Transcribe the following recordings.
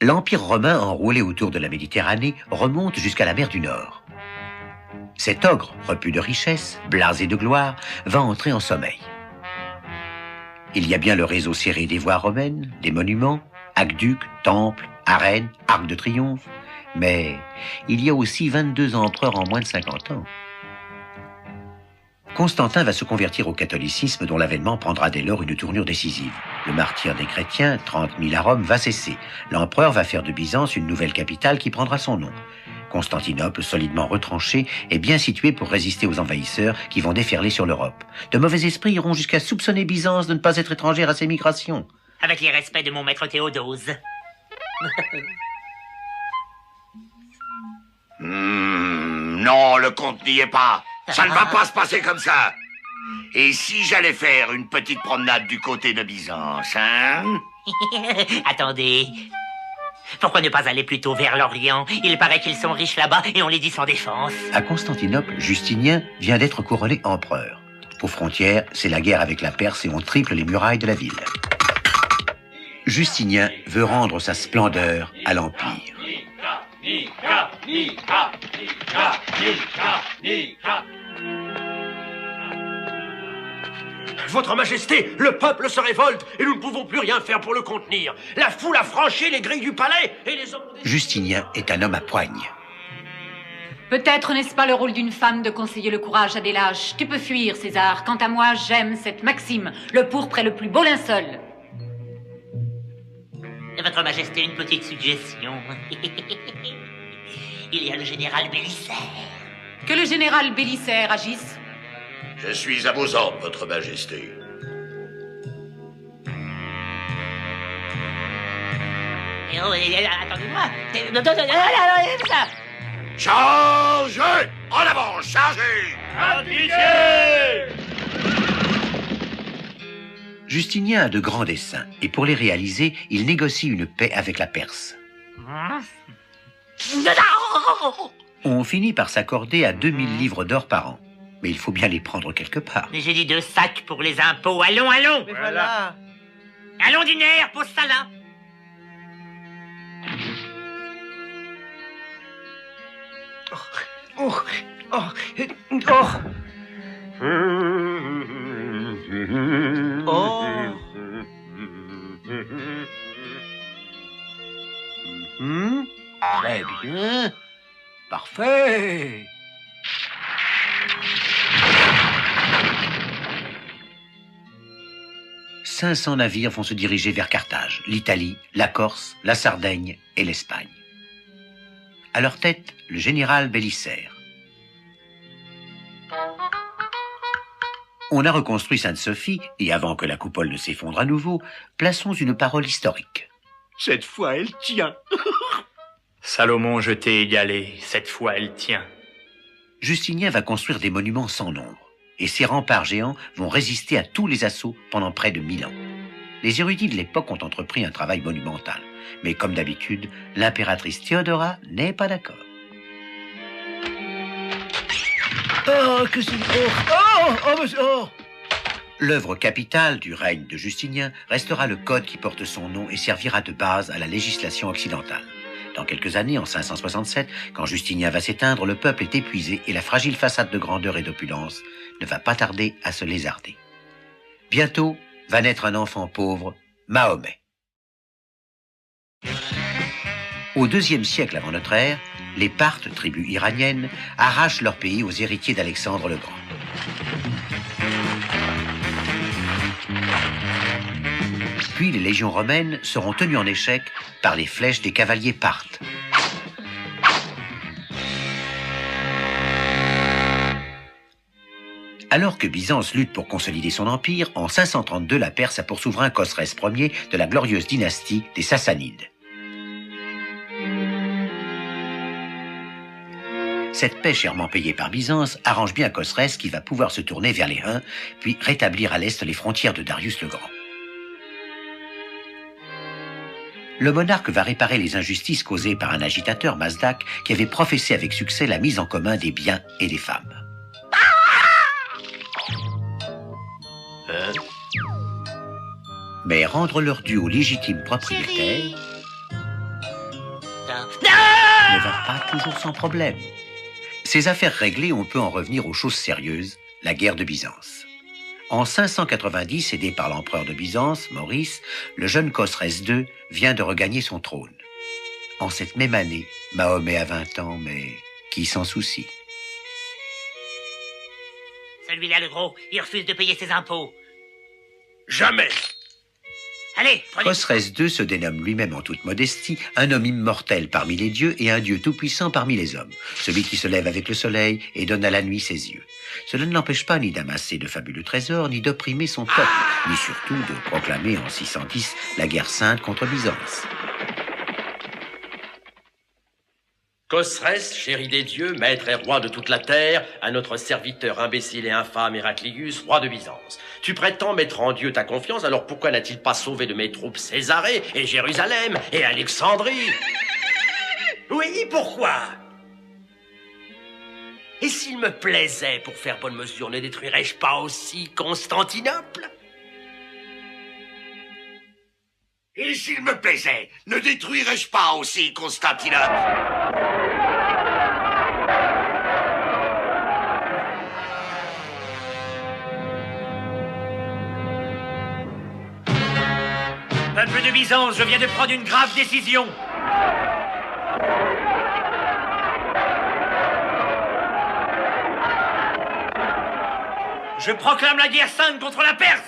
l'Empire romain enroulé autour de la Méditerranée remonte jusqu'à la mer du Nord. Cet ogre, repu de richesse, blasé de gloire, va entrer en sommeil. Il y a bien le réseau serré des voies romaines, des monuments, aqueducs, temples, arènes, arcs de triomphe, mais il y a aussi 22 empereurs en moins de 50 ans. Constantin va se convertir au catholicisme dont l'avènement prendra dès lors une tournure décisive. Le martyre des chrétiens, 30 000 à Rome, va cesser. L'empereur va faire de Byzance une nouvelle capitale qui prendra son nom. Constantinople, solidement retranché, est bien situé pour résister aux envahisseurs qui vont déferler sur l'Europe. De mauvais esprits iront jusqu'à soupçonner Byzance de ne pas être étrangère à ses migrations. Avec les respects de mon maître Théodose. Non, le compte n'y est pas. Ça ne va pas se passer comme ça. Et si j'allais faire une petite promenade du côté de Byzance, hein? Attendez. Pourquoi ne pas aller plutôt vers l'Orient? Il paraît qu'ils sont riches là-bas et on les dit sans défense. À Constantinople, Justinien vient d'être couronné empereur. Aux frontières, c'est la guerre avec la Perse et on triple les murailles de la ville. Justinien veut rendre sa splendeur à l'Empire. Votre Majesté, le peuple se révolte et nous ne pouvons plus rien faire pour le contenir. La foule a franchi les grilles du palais et les hommes... Justinien est un homme à poigne. Peut-être n'est-ce pas le rôle d'une femme de conseiller le courage à des lâches. Tu peux fuir, César. Quant à moi, j'aime cette maxime. Le pourpre est le plus beau linceul. Votre Majesté, une petite suggestion. Il y a le général Bélisaire. Que le général Bélisaire agisse. Je suis à vos ordres, votre Majesté. Attendez-moi. Chargez! En avant, chargez! Justinien a de grands desseins, et pour les réaliser, il négocie une paix avec la Perse. On finit par s'accorder à 2000 livres d'or par an. Mais il faut bien les prendre quelque part. Mais j'ai dit 2 sacs pour les impôts. Allons, allons. Mais voilà. Allons, Dunaire, pose ça là. Oh, oh, oh. Oh. Très bien. Parfait. « 500 navires vont se diriger vers Carthage, l'Italie, la Corse, la Sardaigne et l'Espagne. À leur tête, le général Bélisaire. On a reconstruit Sainte-Sophie, et avant que la coupole ne s'effondre à nouveau, plaçons une parole historique. Cette fois, elle tient. Salomon, je t'ai égalé. Cette fois, elle tient. Justinien va construire des monuments sans nombre. Et ces remparts géants vont résister à tous les assauts pendant près de 1000 ans. Les érudits de l'époque ont entrepris un travail monumental. Mais comme d'habitude, l'impératrice Théodora n'est pas d'accord. Oh, que c'est... Oh. L'œuvre capitale du règne de Justinien restera le code qui porte son nom et servira de base à la législation occidentale. Dans quelques années, en 567, quand Justinien va s'éteindre, le peuple est épuisé et la fragile façade de grandeur et d'opulence ne va pas tarder à se lézarder. Bientôt va naître un enfant pauvre, Mahomet. Au IIe siècle avant notre ère, les Parthes, tribus iraniennes, arrachent leur pays aux héritiers d'Alexandre le Grand. Puis les légions romaines seront tenues en échec par les flèches des cavaliers parthes. Alors que Byzance lutte pour consolider son empire, en 532, la Perse a pour souverain Khosrès Ier de la glorieuse dynastie des Sassanides. Cette paix chèrement payée par Byzance arrange bien Khosrès qui va pouvoir se tourner vers les Huns, puis rétablir à l'est les frontières de Darius le Grand. Le monarque va réparer les injustices causées par un agitateur, Mazdak, qui avait professé avec succès la mise en commun des biens et des femmes. Mais rendre leur dû aux légitimes propriétaires... ne va pas toujours sans problème. Ces affaires réglées, on peut en revenir aux choses sérieuses, la guerre de Byzance. En 590, aidé par l'empereur de Byzance, Maurice, le jeune Khosrès II vient de regagner son trône. En cette même année, Mahomet a 20 ans, mais qui s'en soucie? Celui-là, le gros, il refuse de payer ses impôts. Jamais. Allez, prenez... Khosrès II se dénomme lui-même en toute modestie un homme immortel parmi les dieux et un dieu tout-puissant parmi les hommes, celui qui se lève avec le soleil et donne à la nuit ses yeux. Cela ne l'empêche pas ni d'amasser de fabuleux trésors, ni d'opprimer son peuple, ni surtout de proclamer en 610 la guerre sainte contre Byzance. Khosrès, chéri des dieux, maître et roi de toute la terre, à notre serviteur imbécile et infâme Héraclius, roi de Byzance. Tu prétends mettre en Dieu ta confiance, alors pourquoi n'a-t-il pas sauvé de mes troupes Césarée et Jérusalem et Alexandrie? Oui, pourquoi? Et s'il me plaisait, pour faire bonne mesure, ne détruirais-je pas aussi Constantinople? Et s'il me plaisait, ne détruirais-je pas aussi Constantinople? Peuple de Byzance, je viens de prendre une grave décision. Je proclame la guerre sainte contre la Perse.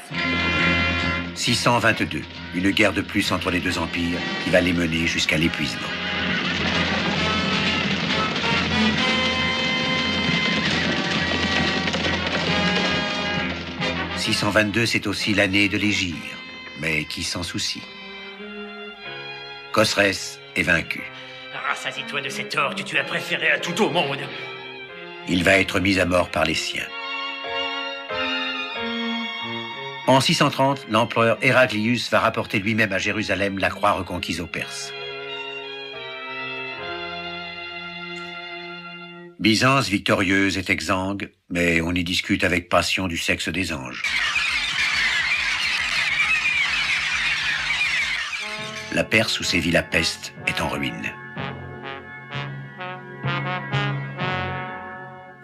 622, une guerre de plus entre les deux empires qui va les mener jusqu'à l'épuisement. « 622, c'est aussi l'année de l'Hégire. Mais qui s'en soucie? Khosrès est vaincu. Rassasie-toi de cet or que tu as préféré à tout au monde. Il va être mis à mort par les siens. En 630, l'empereur Héraclius va rapporter lui-même à Jérusalem la croix reconquise aux Perses. Byzance, victorieuse, est exsangue, mais on y discute avec passion du sexe des anges. La Perse où sévit la peste est en ruine.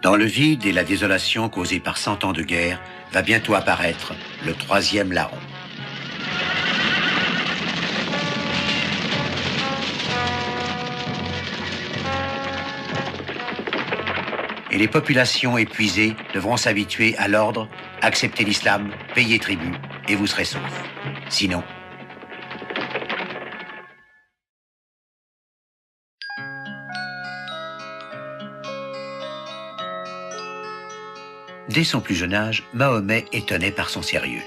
Dans le vide et la désolation causée par 100 ans de guerre, va bientôt apparaître le troisième larron. Et les populations épuisées devront s'habituer à l'ordre, accepter l'islam, payer tribut, et vous serez saufs. Sinon... Dès son plus jeune âge, Mahomet étonnait par son sérieux.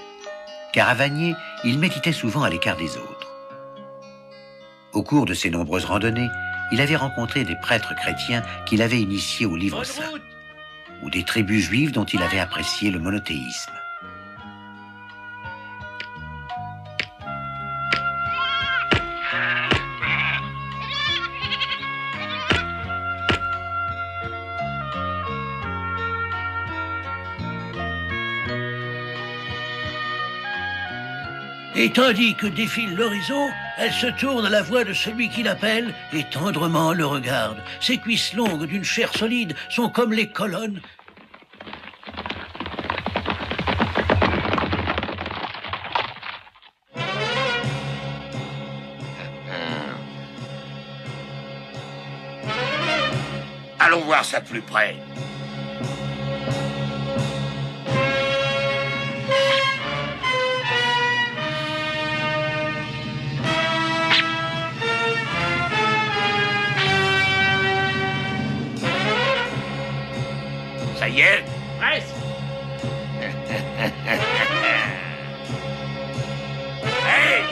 Caravanier, il méditait souvent à l'écart des autres. Au cours de ses nombreuses randonnées, il avait rencontré des prêtres chrétiens qu'il avait initiés au livre saint, ou des tribus juives dont il avait apprécié le monothéisme. Et tandis que défile l'horizon, elle se tourne à la voix de celui qui l'appelle et tendrement le regarde. Ses cuisses longues d'une chair solide sont comme les colonnes. Allons voir ça de plus près. Ça y est? Presque. Hey!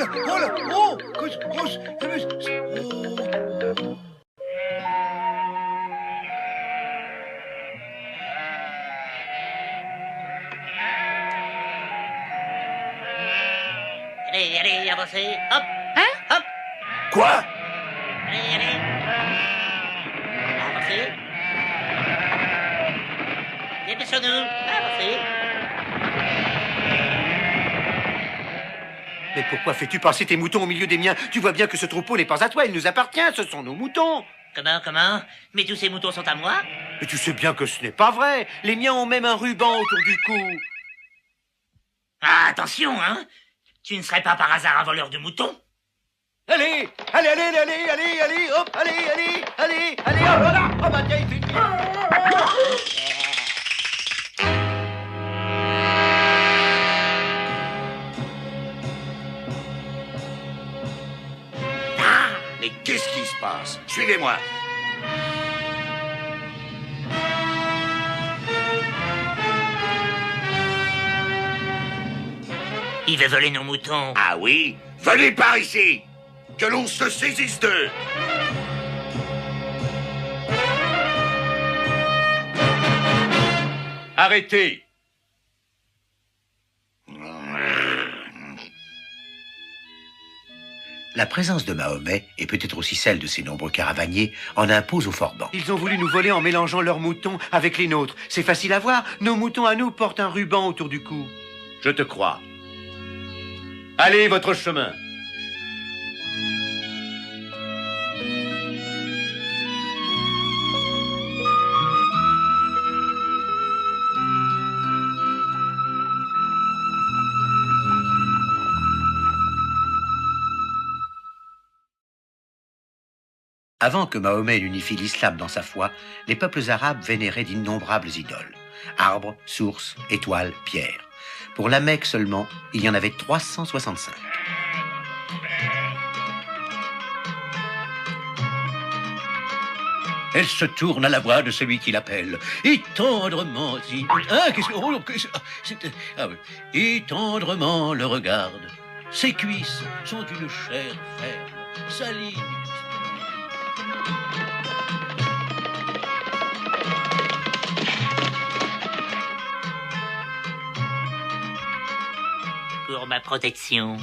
là, oh là, oh, grosse, oh. Allez, allez, avancez. Hop, Hein? hop. Quoi? Allez, allez. Avancez. Dépêchons-nous. Avancez. Mais pourquoi fais-tu passer tes moutons au milieu des miens? Tu vois bien que ce troupeau n'est pas à toi, il nous appartient, ce sont nos moutons. Comment? Mais tous ces moutons sont à moi? Mais tu sais bien que ce n'est pas vrai. Les miens ont même un ruban autour du cou. Ah, attention, hein. Tu ne serais pas par hasard un voleur de moutons? Allez, hop, allez, hop, voilà. Oh bah tiens, il fait une Mais qu'est-ce qui se passe? Suivez-moi. Il veut voler nos moutons. Ah oui? Venez par ici! Que l'on se saisisse d'eux! Arrêtez. La présence de Mahomet, et peut-être aussi celle de ses nombreux caravaniers, en impose aux Forbans. Ils ont voulu nous voler en mélangeant leurs moutons avec les nôtres. C'est facile à voir, nos moutons à nous portent un ruban autour du cou. Je te crois. Allez, votre chemin. Avant que Mahomet n'unifie l'islam dans sa foi, les peuples arabes vénéraient d'innombrables idoles. Arbres, sources, étoiles, pierres. Pour la Mecque seulement, il y en avait 365. Elle se tourne à la voix de celui qui l'appelle. Et tendrement, ah oui. Et tendrement le regarde. Ses cuisses sont une chair ferme, salie. Pour ma protection.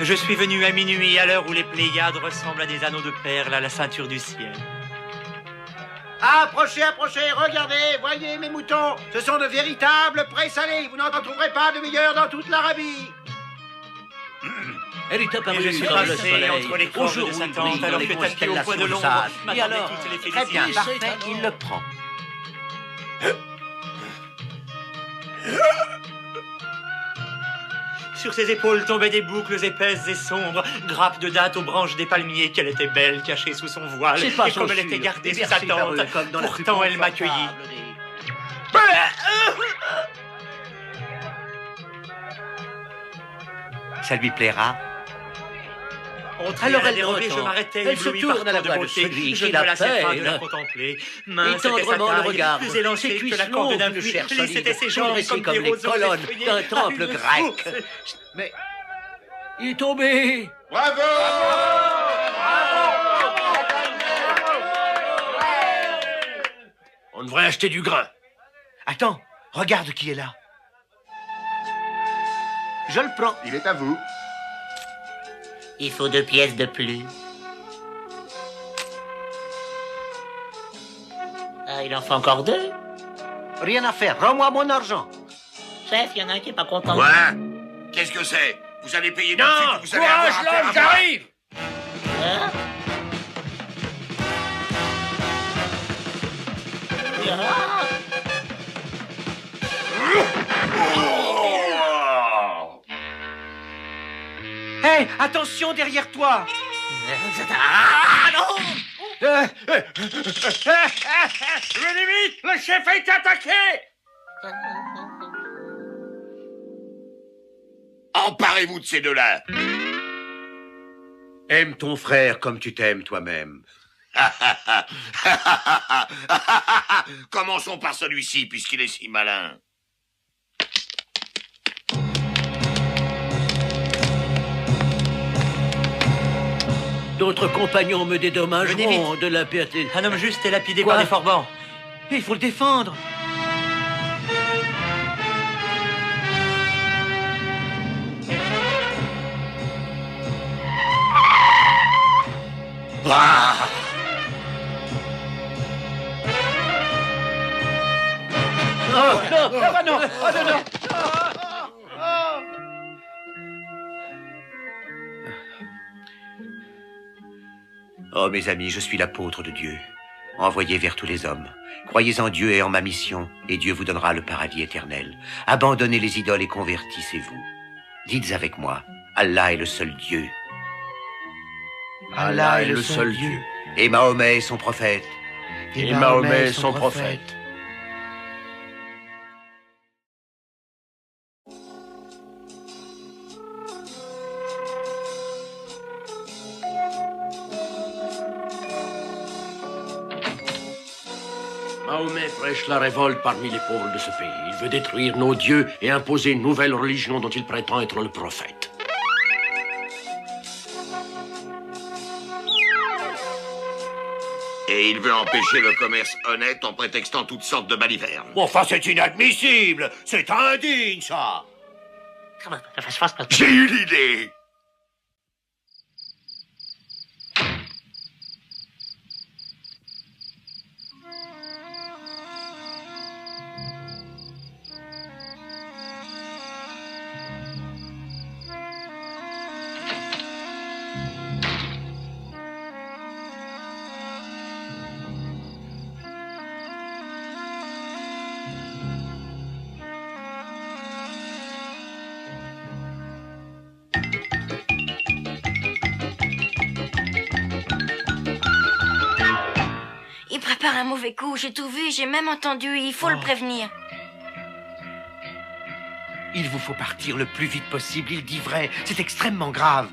Je suis venu à minuit, à l'heure où les Pléiades ressemblent à des anneaux de perles à la ceinture du ciel. Approchez, regardez, voyez mes moutons. Ce sont de véritables présalés. Vous n'en trouverez pas de meilleurs dans toute l'Arabie. Elle est apparue Et je suis dans le passé soleil, entre les au cordes jour de où sa il tente, brille dans alors les que tapis au poids de constellations l'ombre, sages. Et m'attendaient alors, toutes les Très bien, félicitations. parfait, il le prend. Sur ses épaules tombaient des boucles épaisses et sombres, grappes de dattes aux branches des palmiers, qu'elle était belle, cachée sous son voile. C'est pas Et comme son elle était sûr, gardée et sous sa bercée par eux, tente, comme dans la plus pourtant elle m'accueillit. confortable Ça lui plaira. Entrée Alors à la elle dérobée, l'entend. je m'arrêtais, Elle se ébloui tourne par à la tant de voix de beauté. celui Je qui ne me lassais pas de l'appelle. la contempler. Et Mince était sa tendrement le taille, regarde. plus élancée Ses que cuisses la corde longues d'un de puits. chair Lisses étaient solide, ses jambes dressées comme des comme les roseaux colonnes effeuillés d'un à temple une grec. source. Mais il est tombé. Bravo! On devrait acheter du grain. Attends, regarde qui est là. Je le prends. Il est à vous. Il faut 2 pièces de plus. Ah, il en faut encore 2. Rien à faire, rends-moi mon argent. Chef, il y en a un qui est pas content. Quoi? Qu'est-ce que c'est? Vous allez payer tout de suite Non, ou vous allez avoir courage affaire à l'homme, moi? j'arrive. Hein? Ah! Hé, attention derrière toi. Ah, non! Venez vite, le chef a été attaqué. Emparez-vous de ces deux-là. Aime ton frère comme tu t'aimes toi-même. Commençons par celui-ci, puisqu'il est si malin. D'autres compagnons me Venez dédommageront vite. de la perte. Un homme juste est lapidé Quoi? par des forbans. Il faut le défendre. Ah! Oh, non, ah, non, oh, non, non. Oh, mes amis, je suis l'apôtre de Dieu, envoyé vers tous les hommes. Croyez en Dieu et en ma mission, et Dieu vous donnera le paradis éternel. Abandonnez les idoles et convertissez-vous. Dites avec moi, Allah est le seul Dieu. Allah est le seul Dieu. Et Mahomet est son prophète. Et Mahomet est son prophète. Mahomet prêche la révolte parmi les pauvres de ce pays. Il veut détruire nos dieux et imposer une nouvelle religion dont il prétend être le prophète. Et il veut empêcher le commerce honnête en prétextant toutes sortes de balivernes. Enfin, c'est inadmissible. C'est indigne, ça. J'ai eu l'idée. Il prépare un mauvais coup, j'ai tout vu, j'ai même entendu, il faut le prévenir. Il vous faut partir le plus vite possible, il dit vrai. C'est extrêmement grave.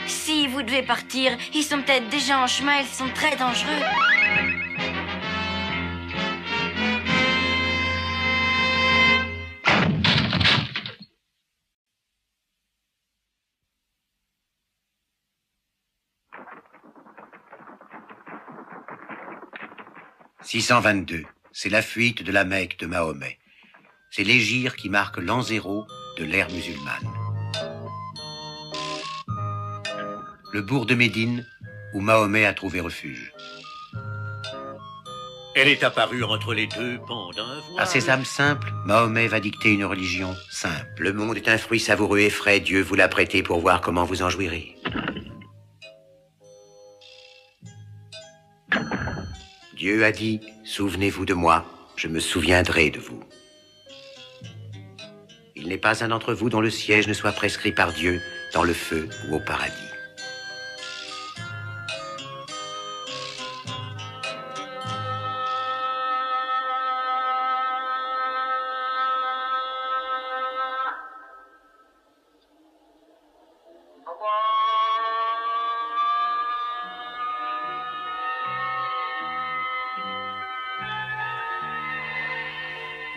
Si vous devez partir, ils sont peut-être déjà en chemin, ils sont très dangereux. « 622, c'est la fuite de la Mecque de Mahomet. C'est l'hégire qui marque l'an zéro de l'ère musulmane. Le bourg de Médine, où Mahomet a trouvé refuge. Elle est apparue entre les deux pans d'un voile. À ces âmes simples, Mahomet va dicter une religion simple. Le monde est un fruit savoureux et frais, Dieu vous l'a prêté pour voir comment vous en jouirez. Dieu a dit, souvenez-vous de moi, je me souviendrai de vous. Il n'est pas un d'entre vous dont le siège ne soit prescrit par Dieu dans le feu ou au paradis.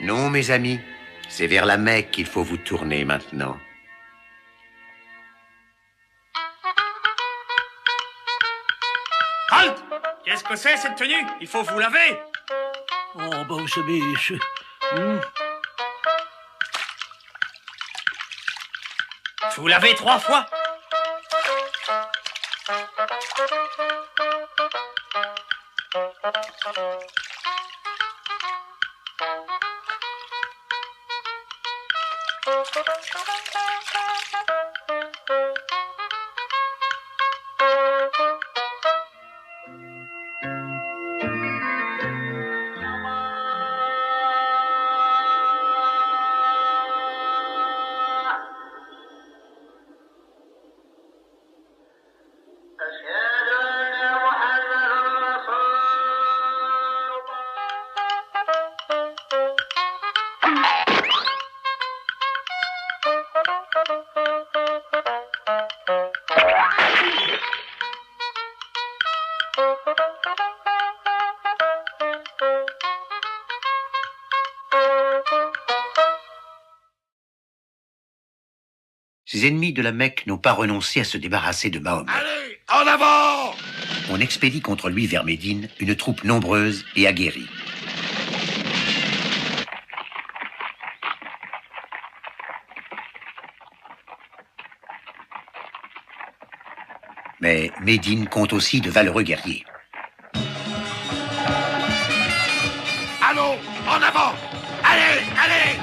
Non, mes amis, c'est vers la Mecque qu'il faut vous tourner maintenant. Halt! Qu'est-ce que c'est cette tenue? Il faut vous laver! Oh, bah, vous savez, Vous lavez 3 fois? Ses ennemis de la Mecque n'ont pas renoncé à se débarrasser de Mahomet. Allez, en avant! On expédie contre lui vers Médine une troupe nombreuse et aguerrie. Mais Médine compte aussi de valeureux guerriers. Allons, en avant! Allez, allez!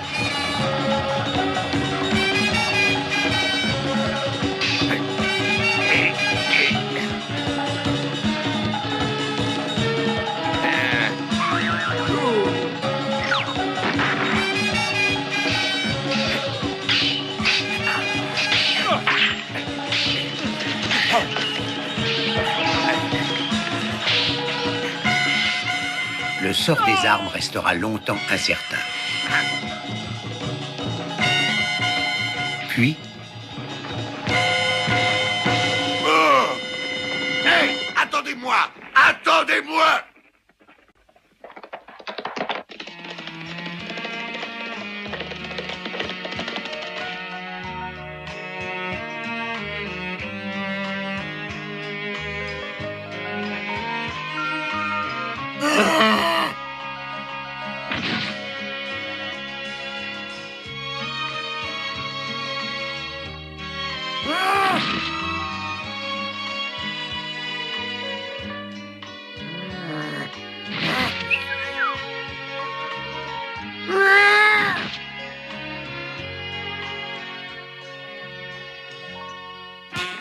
Le sort des armes restera longtemps incertain. Puis, Oh! Hé, attendez-moi! Attendez-moi!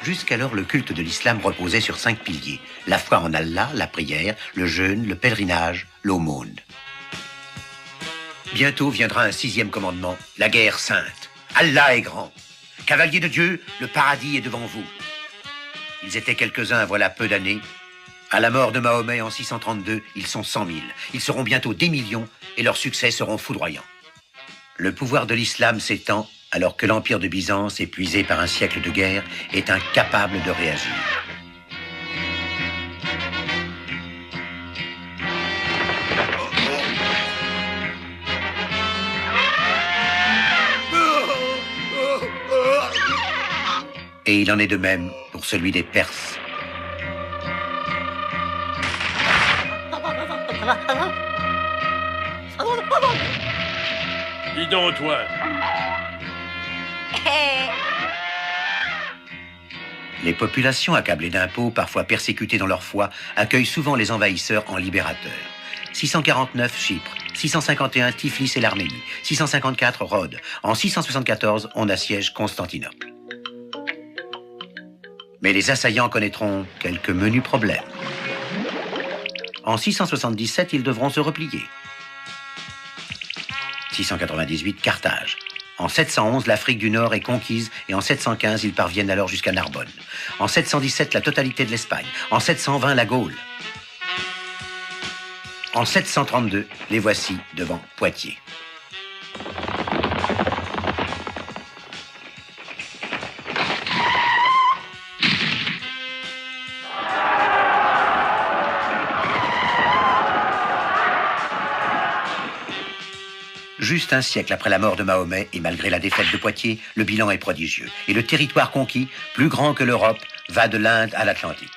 Jusqu'alors, le culte de l'islam reposait sur 5 piliers. La foi en Allah, la prière, le jeûne, le pèlerinage, l'aumône. Bientôt viendra un 6e commandement, la guerre sainte. Allah est grand. Cavaliers de Dieu, le paradis est devant vous. Ils étaient quelques-uns voilà peu d'années. À la mort de Mahomet en 632, ils sont 100 000. Ils seront bientôt des millions et leurs succès seront foudroyants. Le pouvoir de l'islam s'étend alors que l'empire de Byzance, épuisé par un siècle de guerre, est incapable de réagir. Et il en est de même pour celui des Perses. Dis donc, toi. Les populations accablées d'impôts, parfois persécutées dans leur foi, accueillent souvent les envahisseurs en libérateurs. 649, Chypre. 651, Tiflis et l'Arménie. 654, Rhodes. En 674, on assiège Constantinople. Mais les assaillants connaîtront quelques menus problèmes. En 677, ils devront se replier. 698, Carthage. En 711, l'Afrique du Nord est conquise et en 715, ils parviennent alors jusqu'à Narbonne. En 717, la totalité de l'Espagne. En 720, la Gaule. En 732, les voici devant Poitiers. Juste un siècle après la mort de Mahomet, et malgré la défaite de Poitiers, le bilan est prodigieux. Et le territoire conquis, plus grand que l'Europe, va de l'Inde à l'Atlantique.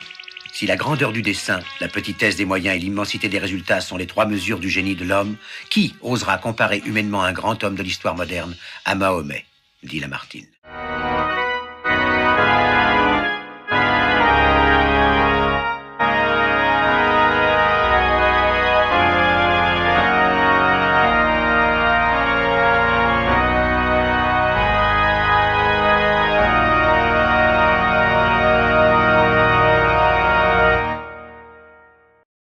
Si la grandeur du dessein, la petitesse des moyens et l'immensité des résultats sont les 3 mesures du génie de l'homme, qui osera comparer humainement un grand homme de l'histoire moderne à Mahomet, dit Lamartine.